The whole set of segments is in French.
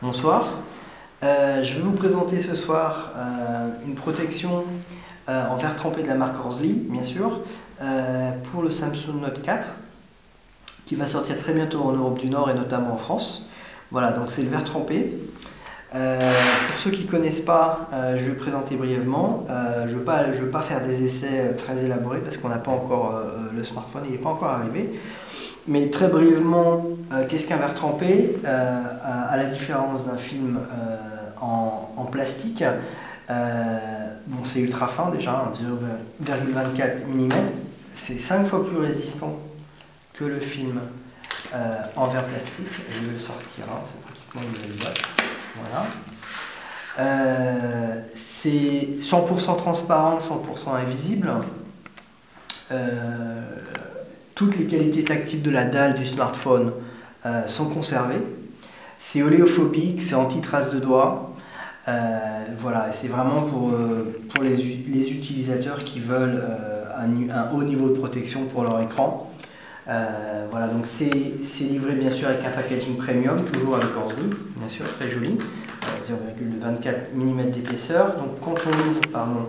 Bonsoir. Je vais vous présenter ce soir une protection en verre trempé de la marque Horsley, bien sûr, pour le Samsung Note 4 qui va sortir très bientôt en Europe du Nord et notamment en France. Voilà, donc c'est le verre trempé. Pour ceux qui ne connaissent pas, je vais présenter brièvement. Je ne veux pas faire des essais très élaborés parce qu'on n'a pas encore le smartphone, il n'est pas encore arrivé. Mais très brièvement, qu'est-ce qu'un verre trempé? À la différence d'un film en plastique, bon, c'est ultra fin déjà, 0,24 mm. C'est 5 fois plus résistant que le film en verre plastique. Je vais le sortir, hein, c'est pratiquement une nouvelle boîte. Voilà. C'est 100% transparent, 100% invisible. Toutes les qualités tactiles de la dalle du smartphone sont conservées. C'est oléophobique, c'est anti-trace de doigts. Voilà, c'est vraiment pour les utilisateurs qui veulent un haut niveau de protection pour leur écran. Voilà, donc c'est livré bien sûr avec un packaging premium, toujours avec Horsley, bien sûr, très joli, 0,24 mm d'épaisseur. Donc quand on ouvre, pardon,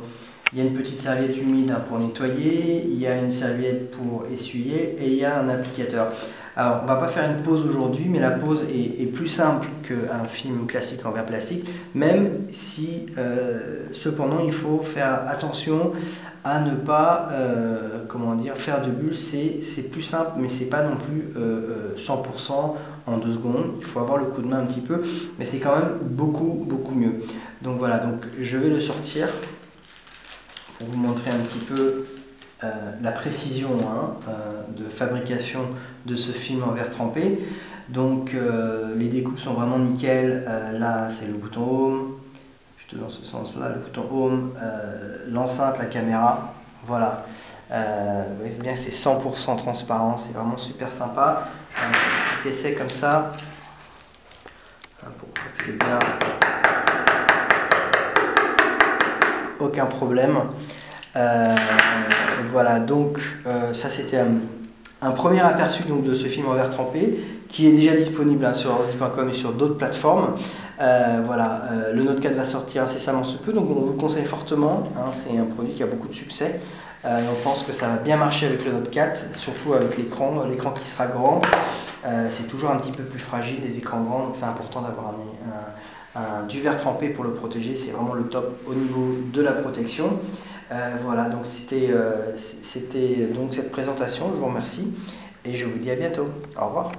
il y a une petite serviette humide pour nettoyer, il y a une serviette pour essuyer et il y a un applicateur. Alors on ne va pas faire une pose aujourd'hui, mais la pose est plus simple qu'un film classique en verre plastique, même si cependant il faut faire attention à ne pas comment dire, faire de bulles. C'est plus simple, mais c'est pas non plus 100% en 2 secondes. Il faut avoir le coup de main un petit peu, mais c'est quand même beaucoup mieux. Donc voilà, donc je vais le sortir pour vous montrer un petit peu la précision de fabrication de ce film en verre trempé. Donc les découpes sont vraiment nickel. Là c'est le bouton home, plutôt dans ce sens là, le bouton home, l'enceinte, la caméra. Voilà, vous voyez bien, c'est 100% transparent, c'est vraiment super sympa. Un petit essai comme ça pour que c'est bien. Aucun problème. Voilà, donc ça c'était un premier aperçu donc, de ce film en verre trempé qui est déjà disponible sur horsley.com et sur d'autres plateformes. Voilà, le Note 4 va sortir incessamment sous peu, donc on vous conseille fortement. C'est un produit qui a beaucoup de succès. On pense que ça va bien marcher avec le Note 4, surtout avec l'écran qui sera grand. C'est toujours un petit peu plus fragile les écrans grands, donc c'est important d'avoir du verre trempé pour le protéger. C'est vraiment le top au niveau de la protection. Voilà, donc c'était donc cette présentation. Je vous remercie et je vous dis à bientôt. Au revoir.